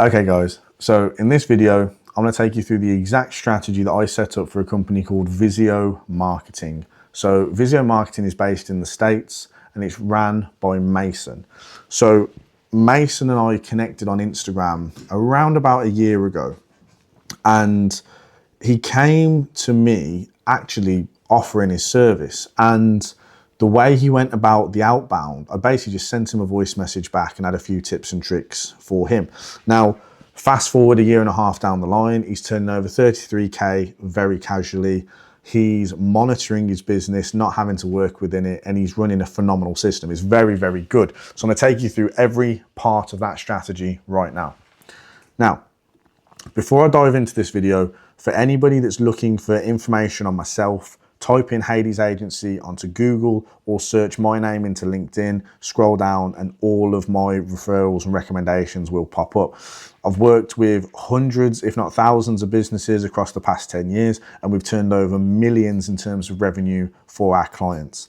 Okay guys, so in this video, I'm going to take you through the exact strategy that I set up for a company called Visio Marketing. So Visio Marketing is based in the States and it's ran by Mason. So Mason and I connected on Instagram around about a year ago, and he came to me actually offering his service. And the way he went about the outbound, I basically just sent him a voice message back and had a few tips and tricks for him. Now, fast forward a year and a half down the line, he's turning over 33K very casually. He's monitoring his business, not having to work within it, and he's running a phenomenal system. It's very, very good. So I'm gonna take you through every part of that strategy right now. Now, before I dive into this video, for anybody that's looking for information on myself, type in Hades Agency onto Google or search my name into LinkedIn, scroll down and all of my referrals and recommendations will pop up. I've worked with hundreds, if not thousands of businesses across the past 10 years, and we've turned over millions in terms of revenue for our clients.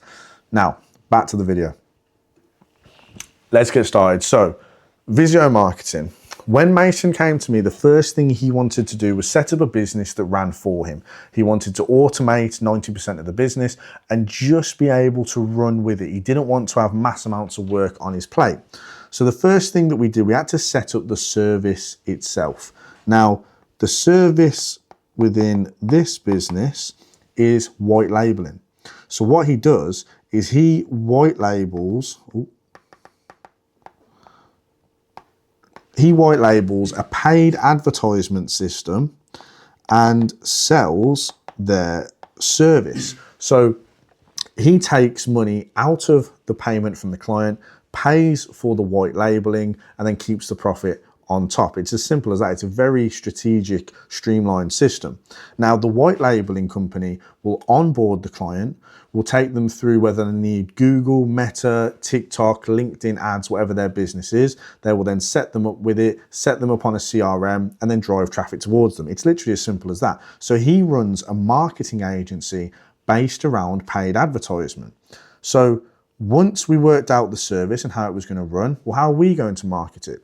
Now, back to the video. Let's get started. So, Visio Marketing. When Mason came to me, the first thing he wanted to do was set up a business that ran for him. He wanted to automate 90% of the business and just be able to run with it. He didn't want to have mass amounts of work on his plate. So the first thing that we did, we had to set up the service itself. Now, the service within this business is white labeling. So what he does is he white labels, a paid advertisement system and sells their service. So he takes money out of the payment from the client, pays for the white labeling, and then keeps the profit on top. It's as simple as that. It's a very strategic, streamlined system. Now, the white labeling company will onboard the client, will take them through whether they need Google, Meta, TikTok, LinkedIn ads, whatever their business is. They will then set them up with it, set them up on a CRM, and then drive traffic towards them. It's literally as simple as that. So he runs a marketing agency based around paid advertisement. So once we worked out the service and how it was going to run, well, how are we going to market it?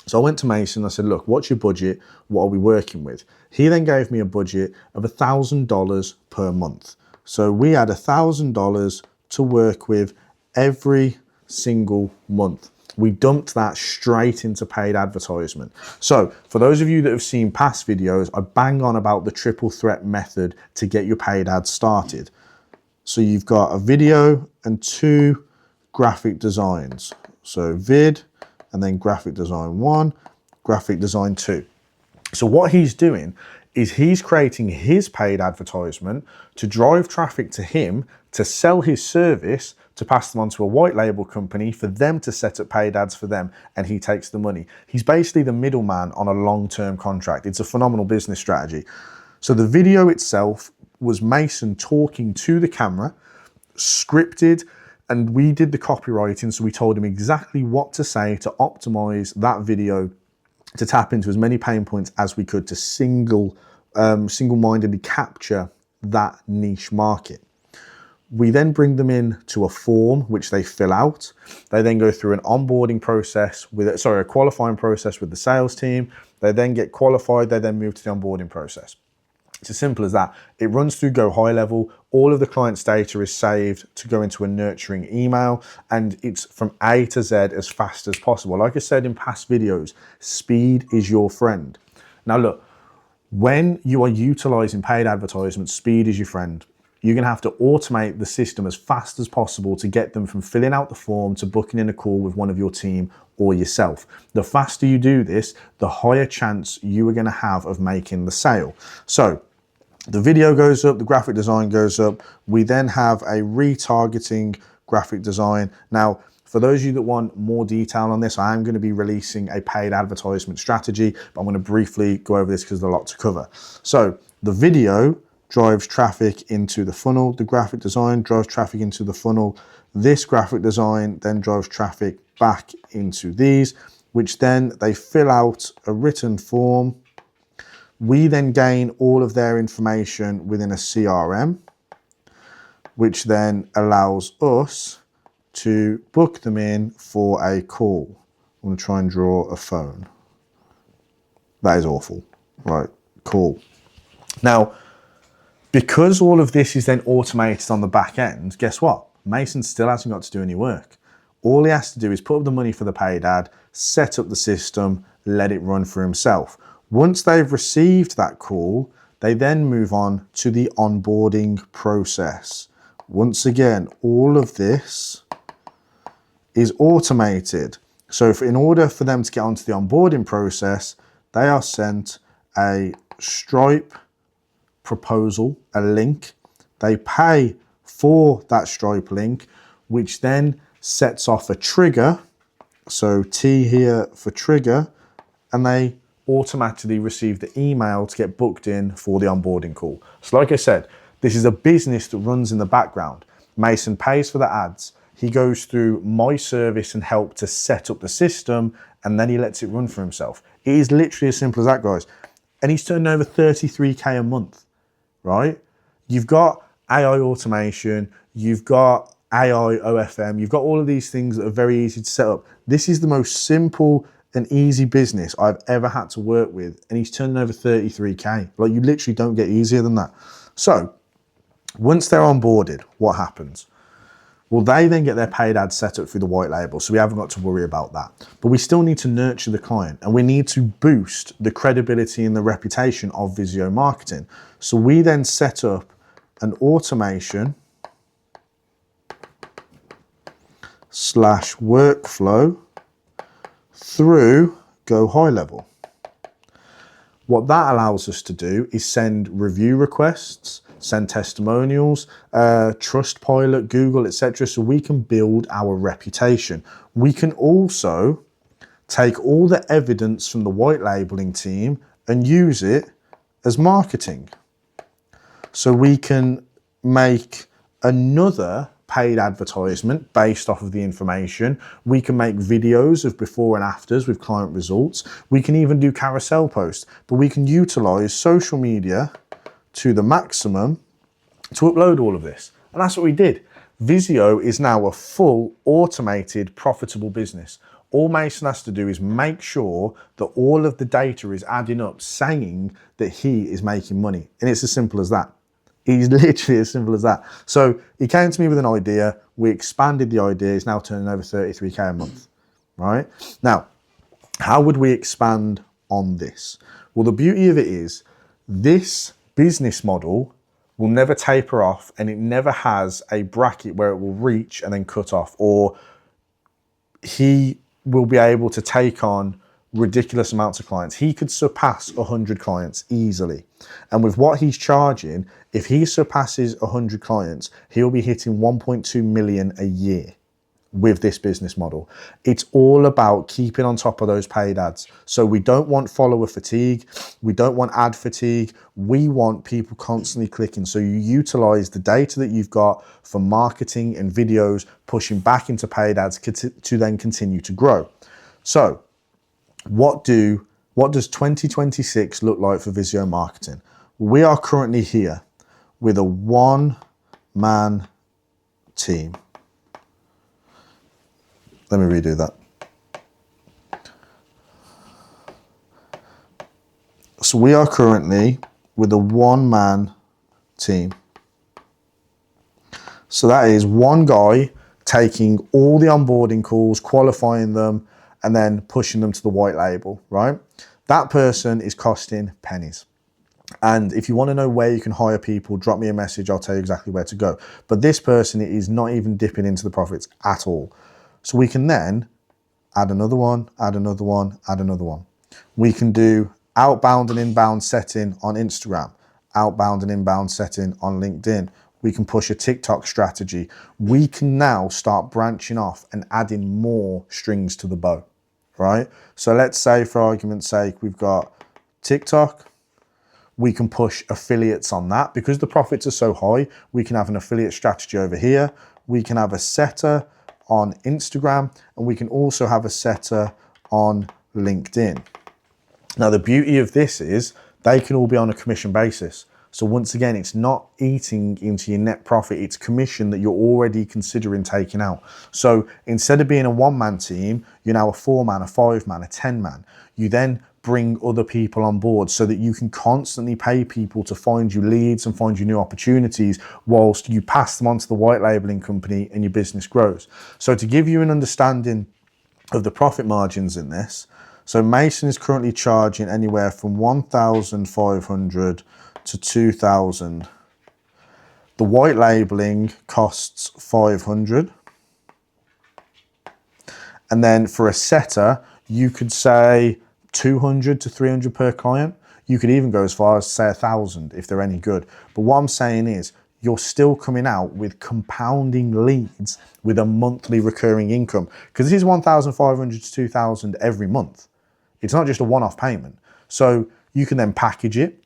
So I went to Mason, I said, look, what's your budget? What are we working with? He then gave me a budget of $1,000 per month. So we had $1,000 to work with every single month. We dumped that straight into paid advertisement. So for those of you that have seen past videos, I bang on about the triple threat method to get your paid ads started. So you've got a video and 2 graphic designs. So vid, and then graphic design 1, graphic design 2. So what he's doing is he's creating his paid advertisement to drive traffic to him, to sell his service, to pass them on to a white label company for them to set up paid ads for them, and he takes the money. He's basically the middleman on a long-term contract. It's a phenomenal business strategy. So the video itself was Mason talking to the camera, scripted, and we did the copywriting, so we told him exactly what to say to optimize that video to tap into as many pain points as we could to single-mindedly capture that niche market. We then bring them in to a form which they fill out. They then go through an onboarding process a qualifying process with the sales team. They then get qualified. They then move to the onboarding process. It's as simple as that. It runs through Go High Level. All of the client's data is saved to go into a nurturing email, and it's from A to Z as fast as possible. Like I said in past videos, speed is your friend. Now look, when you are utilizing paid advertisement, speed is your friend. You're gonna have to automate the system as fast as possible to get them from filling out the form to booking in a call with one of your team or yourself. The faster you do this, the higher chance you are gonna have of making the sale. So the video goes up, the graphic design goes up. We then have a retargeting graphic design. Now, for those of you that want more detail on this, I am going to be releasing a paid advertisement strategy, but I'm going to briefly go over this because there's a lot to cover. So the video drives traffic into the funnel. The graphic design drives traffic into the funnel. This graphic design then drives traffic back into these, which then they fill out a written form. We then gain all of their information within a CRM, which then allows us to book them in for a call. I'm going to try and draw a phone. That is awful. Right, cool. Now, because all of this is then automated on the back end, guess what? Mason still hasn't got to do any work. All he has to do is put up the money for the paid ad, set up the system, let it run for himself. Once they've received that call, they then move on to the onboarding process. Once again, all of this is automated. So in order for them to get onto the onboarding process, they are sent a Stripe proposal, a link. They pay for that Stripe link, which then sets off a trigger. So T here for trigger, and they automatically receive the email to get booked in for the onboarding call. So like I said, this is a business that runs in the background. Mason pays for the ads. He goes through my service and help to set up the system, and then he lets it run for himself. It is literally as simple as that, guys. And he's turning over 33K a month, right? You've got AI automation, you've got AI OFM, you've got all of these things that are very easy to set up. This is the most simple and easy business I've ever had to work with, and he's turning over 33K. Like, you literally don't get easier than that. So once they're onboarded, what happens? Well, they then get their paid ads set up through the white label, so we haven't got to worry about that. But we still need to nurture the client, and we need to boost the credibility and the reputation of Visio Marketing. So we then set up an automation / workflow through Go High Level. What that allows us to do is send review requests, send testimonials, Trustpilot, Google, etc. So we can build our reputation. We can also take all the evidence from the white labeling team and use it as marketing. So we can make another paid advertisement based off of the information. We can make videos of before and afters with client results. We can even do carousel posts, but we can utilize social media to the maximum to upload all of this. And that's what we did. Visio is now a full automated profitable business. All Mason has to do is make sure that all of the data is adding up saying that he is making money. And it's as simple as that. It's literally as simple as that. So he came to me with an idea. We expanded the idea. He's now turning over 33K a month, right? Now, how would we expand on this? Well, the beauty of it is this business model will never taper off, and it never has a bracket where it will reach and then cut off, or he will be able to take on ridiculous amounts of clients. He could surpass 100 clients easily. And with what he's charging, if he surpasses 100 clients, he'll be hitting 1.2 million a year with this business model. It's all about keeping on top of those paid ads. So we don't want follower fatigue. We don't want ad fatigue. We want people constantly clicking. So you utilize the data that you've got for marketing and videos, pushing back into paid ads to then continue to grow. So what does 2026 look like for Visio Marketing? We are currently here with a one-man team. Let me redo that. So we are currently with a one-man team. So that is one guy taking all the onboarding calls, qualifying them, and then pushing them to the white label, right? That person is costing pennies. And if you want to know where you can hire people, drop me a message. I'll tell you exactly where to go. But this person is not even dipping into the profits at all. So we can then add another one, add another one, add another one. We can do outbound and inbound setting on Instagram, outbound and inbound setting on LinkedIn. We can push a TikTok strategy. We can now start branching off and adding more strings to the bow, right? So let's say, for argument's sake, we've got TikTok. We can push affiliates on that. Because the profits are so high, we can have an affiliate strategy over here. We can have a setter on Instagram, and we can also have a setter on LinkedIn. Now, the beauty of this is they can all be on a commission basis. So once again, it's not eating into your net profit, it's commission that you're already considering taking out. So instead of being a one-man team, you're now a 4-man, a 5-man, a 10-man. You then bring other people on board so that you can constantly pay people to find you leads and find you new opportunities whilst you pass them on to the white labeling company and your business grows. So to give you an understanding of the profit margins in this, so Mason is currently charging anywhere from 1,500 to 2,000. The white labeling costs 500. And then for a setter, you could say 200 to 300 per client. You could even go as far as say 1,000 if they're any good. But what I'm saying is you're still coming out with compounding leads with a monthly recurring income, because this is 1,500 to 2,000 every month. It's not just a one-off payment. So you can then package it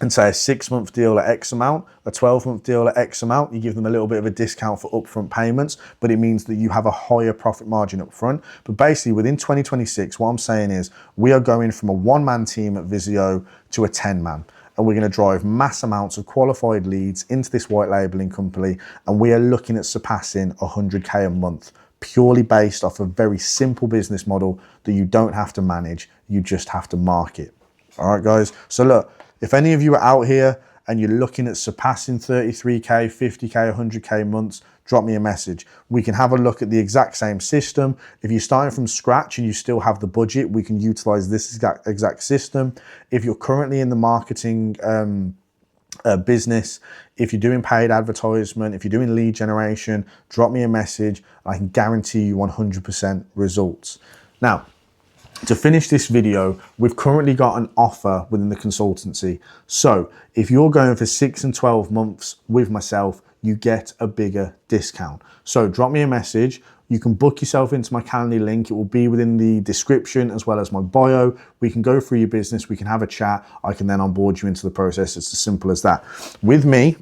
and say a 6-month deal at X amount, a 12-month deal at X amount. You give them a little bit of a discount for upfront payments, but it means that you have a higher profit margin up front. But basically within 2026, what I'm saying is we are going from a one-man team at Visio to a 10-man. And we're going to drive mass amounts of qualified leads into this white labeling company. And we are looking at surpassing 100K a month, purely based off a very simple business model that you don't have to manage, you just have to market. All right, guys. So look, if any of you are out here and you're looking at surpassing 33K, 50K, 100K months, drop me a message. We can have a look at the exact same system. If you're starting from scratch and you still have the budget, we can utilize this exact system. If you're currently in the marketing business, if you're doing paid advertisement, if you're doing lead generation, drop me a message. I can guarantee you 100% results. Now, to finish this video, we've currently got an offer within the consultancy. So if you're going for 6 and 12 months with myself, you get a bigger discount. So drop me a message. You can book yourself into my Calendly link. It will be within the description as well as my bio. We can go through your business. We can have a chat. I can then onboard you into the process. It's as simple as that. With me,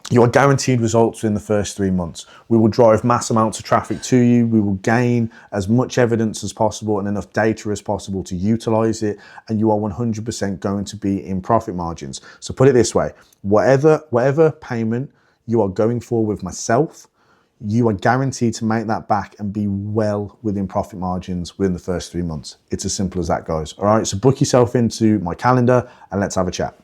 you are guaranteed results within the first 3 months. We will drive mass amounts of traffic to you. We will gain as much evidence as possible and enough data as possible to utilize it. And you are 100% going to be in profit margins. So put it this way, whatever payment you are going for with myself, you are guaranteed to make that back and be well within profit margins within the first 3 months. It's as simple as that, guys. All right, so book yourself into my calendar and let's have a chat.